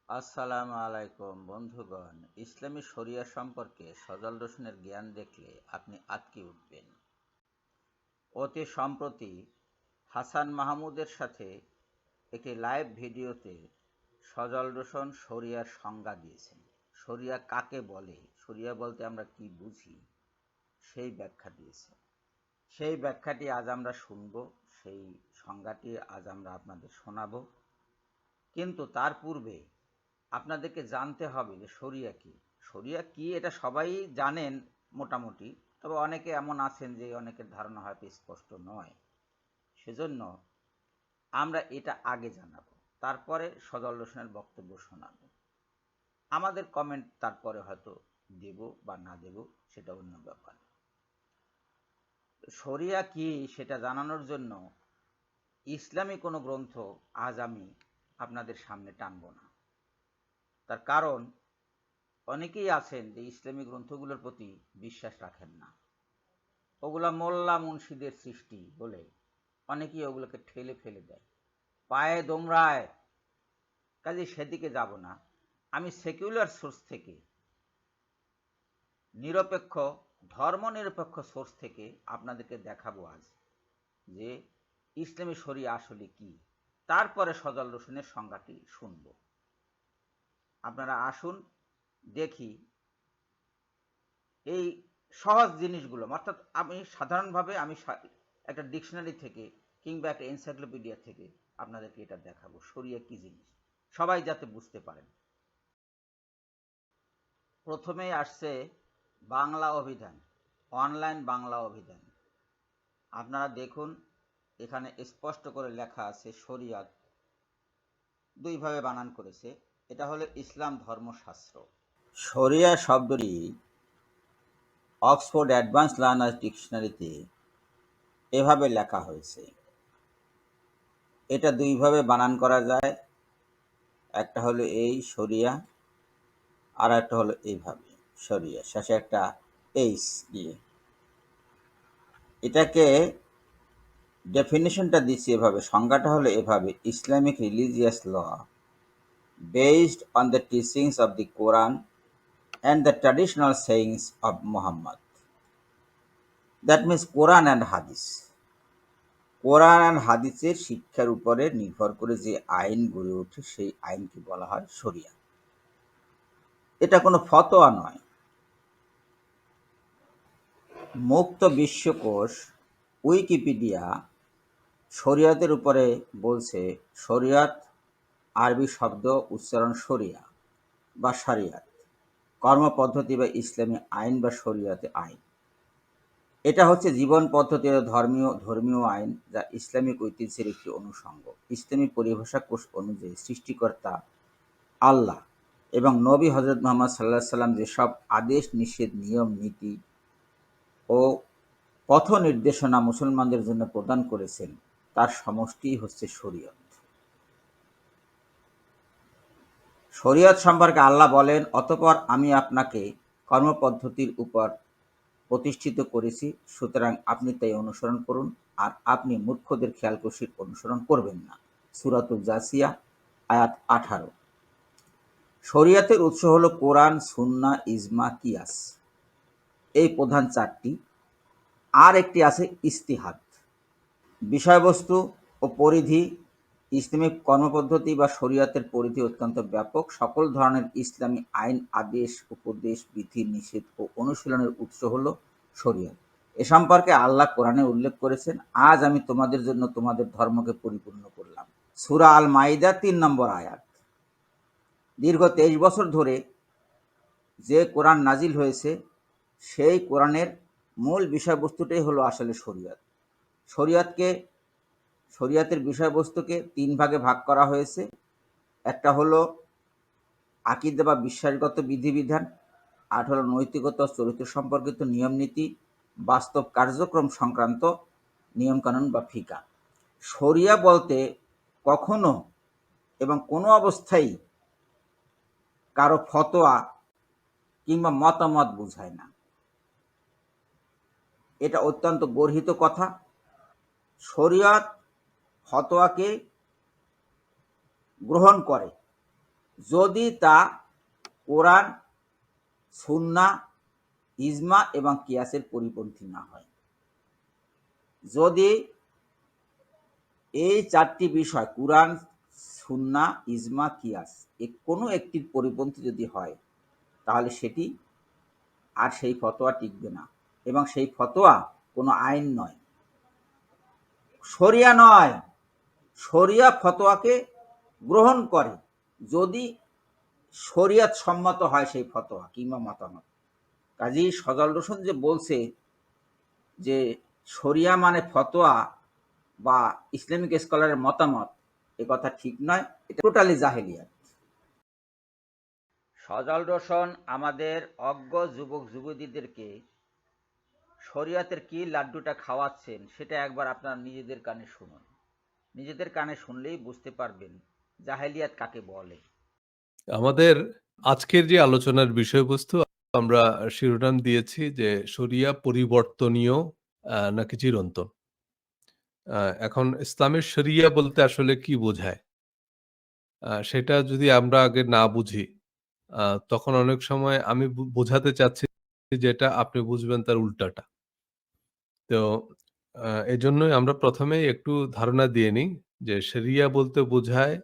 আসসালামু আলাইকুম বন্ধুগণ। ইসলামী শরিয়া সম্পর্কে সজল রসুনের জ্ঞান দেখলে আপনি আঁতকে উঠবেন। অতি সম্প্রতি হাসান মাহমুদের সাথে একটি লাইভ ভিডিওতে সজল রোশন শরিয়ার সংজ্ঞা দিয়েছেন। শরিয়া কাকে বলে, শরিয়া বলতে আমরা কি বুঝি, সেই ব্যাখ্যা দিয়েছেন। সেই ব্যাখ্যাটি আজ আমরা শুনব, সেই সংজ্ঞাটি আজ আমরা আপনাদের শোনাব। কিন্তু তার পূর্বে আপনাদেরকে জানতে হবে যে শরিয়া কি। শরিয়া কি এটা সবাই জানেন মোটামুটি, তবে অনেকে এমন আছেন যে অনেকের ধারণা হয়তো স্পষ্ট নয়। সেজন্য আমরা এটা আগে জানাবো, তারপরে সজল রোশনের বক্তব্য শোনাবো। আমাদের কমেন্ট তারপরে হয়তো দেব বা না দেব, সেটা অন্য ব্যাপার। শরিয়া কি সেটা জানানোর জন্য ইসলামী কোনো গ্রন্থ আজ আমি আপনাদের সামনে টানব না। তার কারণ অনেকেই আছেন যে ইসলামী গ্রন্থগুলোর প্রতি বিশ্বাস রাখেন না, ওগুলা মোল্লা মুন্সিদের সৃষ্টি বলে অনেকেই ওগুলোকে ঠেলে ফেলে দেয়, পায়ে দোমরায়। কাজে সেদিকে যাব না। আমি সেকুলার সোর্স থেকে, নিরপেক্ষ ধর্মনিরপেক্ষ সোর্স থেকে আপনাদেরকে দেখাবো আজ যে ইসলামী শরিয়া আসলে কি। তারপরে সজল রসুনের সংজ্ঞাটি শুনব। আপনারা আসুন দেখি এই সহজ জিনিসগুলো, অর্থাৎ আমি সাধারণভাবে একটা ডিকশনারি থেকে কিংবা একটা এনসাইক্লোপিডিয়া থেকে আপনাদেরকে এটা দেখাবো শরিয়া কি জিনিস, সবাই যাতে বুঝতে পারেন। প্রথমেই আসছে বাংলা অভিধান, অনলাইন বাংলা অভিধান। আপনারা দেখুন, এখানে স্পষ্ট করে লেখা আছে শরিয়াত, দুইভাবে বানান করেছে। এটা হলো ইসলাম ধর্মশাস্ত্র। শরিয়া শব্দটি অক্সফোর্ড অ্যাডভান্স লার্নার্স ডিকশনারিতে এভাবে লেখা হয়েছে। এটা দুইভাবে বানান করা যায়, একটা হলো এই শরিয়া, আর একটা হলো এইভাবে শরিয়া, শেষে একটা এইস দিয়ে। এটাকে ডেফিনেশনটা দিচ্ছি এভাবে, সংজ্ঞাটা হলো এভাবে: Islamic religious law based on the teachings of the Quran and the traditional sayings of Muhammad. That means Quran and hadith. Quran and হাদিসের শিক্ষার উপরে নির্ভর করে যে আইন গড়ে ওঠে সেই আইনকে বলা হয় শরিয়া। এটা কোনো ফতোয়া নয়। মুক্ত বিশ্বকোষ উইকিপিডিয়া শরিয়াতের উপরে বলছে, শরিয়াত আরবি শব্দ উচ্চারণ শরিয়া বা শারিয়াত, কর্মপদ্ধতি বা ইসলামী আইন বা শরিয়াতে আইন। এটা হচ্ছে জীবন পদ্ধতি ও ধর্মীয় আইন যা ইসলামিক ঐতিহ্যের একটি অনুষঙ্গ। ইসলামী পরিভাষা কোষ অনুযায়ী সৃষ্টিকর্তা আল্লাহ এবং নবী হজরত মুহাম্মদ সাল্লাল্লাহু আলাইহি সাল্লাম যেসব আদেশ নিষেধ, নিয়ম নীতি ও পথ নির্দেশনা মুসলমানদের জন্য প্রদান করেছেন তার সমষ্টিই হচ্ছে শরিয়ত। শরিয়ত সম্পর্কে আল্লাহ বলেন, অতঃপর আমি আপনাকে কর্মপদ্ধতির উপর প্রতিষ্ঠিত করেছি, সুতরাং আপনি তাই অনুসরণ করুন, আর আপনি মূর্খদের খেয়ালখুশির অনুসরণ করবেন না। সূরাতুল জাসিয়া আয়াত 18। শরিয়তের উৎস হলো কোরআন, সুন্নাহ, ইজমা, কিয়াস, এই প্রধান চারটি। আর একটি আছে ইজতিহাদ। বিষয়বস্তু ও পরিধি। ইসলামিক কর্মপদ্ধতি বা শরিয়তের পরিধি অত্যন্ত ব্যাপক। সকল ধরনের ইসলামী আইন, আদেশ, উপদেশ, বিধি, নিষেধ ও অনুশীলনের উৎস হলো শরিয়ত। এ সম্পর্কে আল্লাহ কোরআনে উল্লেখ করেছেন, আজ আমি তোমাদের জন্য তোমাদের ধর্মকে পরিপূর্ণ করলাম। সূরা আল মাইদা 3 নম্বর আয়াত। দীর্ঘ 23 বছর ধরে যে কোরআন নাজিল হয়েছে সেই কোরআনের মূল বিষয়বস্তুটাই হলো আসলে শরিয়ত। শরিয়তের বিষয়বস্তুকে 3 ভাগে ভাগ করা হয়েছে। একটা হলো আকীদা বা বিশ্বাসগত বিধিবিধান, আর হলো নৈতিকতা ও চরিত্র সম্পর্কিত নিয়ম নীতি, বাস্তব কার্যক্রম সংক্রান্ত নিয়মকানুন বা ফিকহ। শরিয়া বলতে কখনো এবং কোনো অবস্থায় কারো ফতোয়া কিংবা মতামত বোঝায় না। এটা অত্যন্ত গর্হিত কথা। শরিয়ত ফতোয়াকে গ্রহণ করে, যদি তা কোরআন, সুন্নাহ, ইজমা এবং কিয়াসের পরিপন্থী না হয়। যদি এই চারটি বিষয় কুরআন, সুন্নাহ, ইজমা, কিয়াস কোনো একটির পরিপন্থী যদি হয়, তাহলে সেটি আর সেই ফতোয়া টিকবে না, এবং সেই ফতোয়া কোনো আইন নয়, শরিয়া নয়। শরিয়া ফতোয়াকে গ্রহণ করে যদি শরিয়ত সম্মত হয় সেই ফতোয়া কিংবা মতামত। কাজী সজল হোসেন যে বলছে যে শরিয়া মানে ফতোয়া বা ইসলামিক স্কলারের মতামত, এ কথা ঠিক নয়, এটা টোটালি জাহেলিয়াত। সজল হোসেন আমাদের অজ্ঞ যুবক যুবতীদেরকে শরিয়তের কি লাড্ডুটা খাওয়াচ্ছেন সেটা একবার আপনারা নিজেদের কানে শুনুন। নিজেদের কানে শুনলেই বুঝতে পারবেন জাহেলিয়াত কাকে বলে। আমাদের আজকের যে আলোচনার বিষয়বস্তু আমরা শিরোনাম দিয়েছি যে শরিয়া পরিবর্তনীয় নাকি চিরন্তন। এখন ইসলামের শরিয়া বলতে আসলে কি বোঝায়, সেটা যদি আমরা আগে না বুঝি, তখন অনেক সময় আমি বোঝাতে চাচ্ছি যেটা আপনি বুঝবেন তার উল্টাটা। তো এই জন্যই আমরা প্রথমেই একটু ধারণা দিয়ে নিই যে শরিয়া বলতে বোঝায়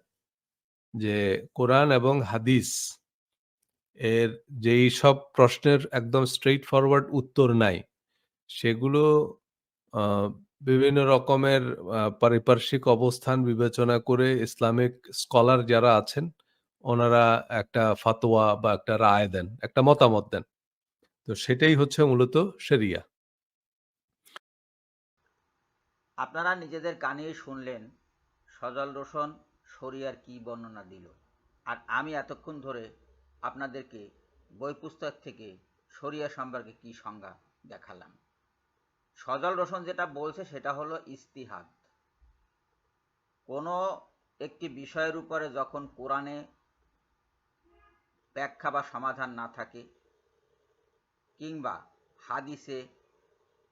যে কোরআন এবং হাদিস এর যেই সব প্রশ্নের একদম স্ট্রেইট ফরওয়ার্ড উত্তর নাই, সেগুলো বিভিন্ন রকমের পারিপার্শ্বিক অবস্থান বিবেচনা করে ইসলামিক স্কলার যারা আছেন, ওনারা একটা ফাতোয়া বা একটা রায় দেন, একটা মতামত দেন। তো সেটাই হচ্ছে মূলত শরিয়া। আপনারা নিজেদের কানেই শুনলেন সজল হোসেন শরিয়ার কি বর্ণনা দিল, আর আমি এতক্ষণ ধরে আপনাদেরকে বই পুস্তক থেকে শরিয়া সম্পর্কে কি সংজ্ঞা দেখালাম। সজল হোসেন যেটা বলছে সেটা হলো ইস্তিহাদ। কোনো একটি বিষয়ের উপরে যখন কোরআনে ব্যাখ্যা বা সমাধান না থাকে, কিংবা হাদিসে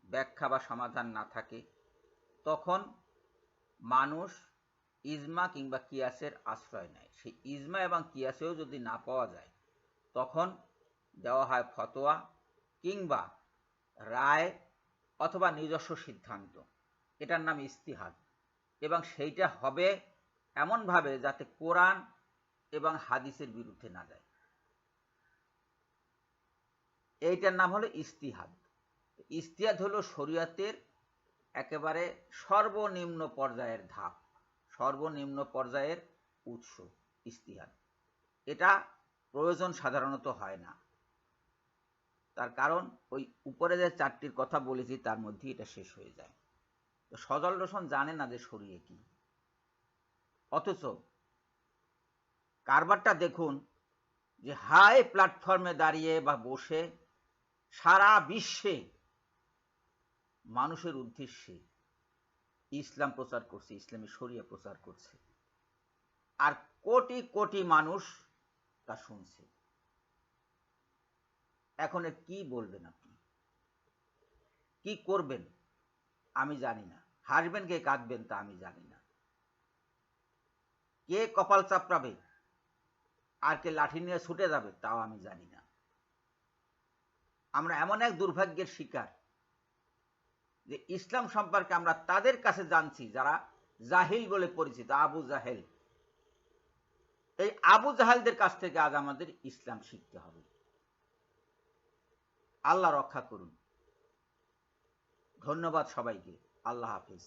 ব্যাখ্যা বা সমাধান না থাকে, তখন মানুষ ইজমা কিংবা কিয়াসের আশ্রয় নেয়। সেই ইজমা এবং কিয়াসেও যদি না পাওয়া যায়, তখন দেওয়া হয় ফতোয়া কিংবা রায় অথবা নিজস্ব সিদ্ধান্ত। এটার নাম ইস্তিহাদ, এবং সেইটা হবে এমনভাবে যাতে কোরআন এবং হাদিসের বিরুদ্ধে না যায়। এইটার নাম হলো ইস্তিহাদ। ইস্তিহাদ হলো শরিয়তের একেবারে সর্বনিম্ন পর্যায়ের ধাপ, সর্বনিম্ন পর্যায়ের উৎস ইস্তিহাদ। এটা প্রয়োজন সাধারণত হয় না, তার কারণ ওই উপরে যে চারটির কথা বলেছি তার মধ্যে এটা শেষ হয়ে যায়। তো সজল হোসেন জানে না যে শরিয়া কি, অথচ কারবারটা দেখুন যে হাই প্ল্যাটফর্মে দাঁড়িয়ে বা বসে সারা বিশ্বে মানুষের উদ্দেশ্যে ইসলাম প্রচার করছে, ইসলামী শরিয়া প্রচার করছে, আর কোটি কোটি মানুষ তা শুনছে। এখন কি বলবেন আপনি, কি করবেন আমি জানি না, হাসবেন কে কাঁদবেন তা আমি জানি না, কে কপাল চাপড়াবে আর কে লাঠি নিয়ে ছুটে যাবে তাও আমি জানি না। আমরা এমন এক দুর্ভাগ্যের শিকার যে ইসলাম সম্পর্কে আমরা তাদের কাছে জানছি যারা জাহিল বলে পরিচিত, আবু জাহেল। এই আবু জাহেলদের কাছ থেকে আজ আমাদের ইসলাম শিখতে হবে। আল্লাহ রক্ষা করুন। ধন্যবাদ সবাইকে। আল্লাহ হাফিজ।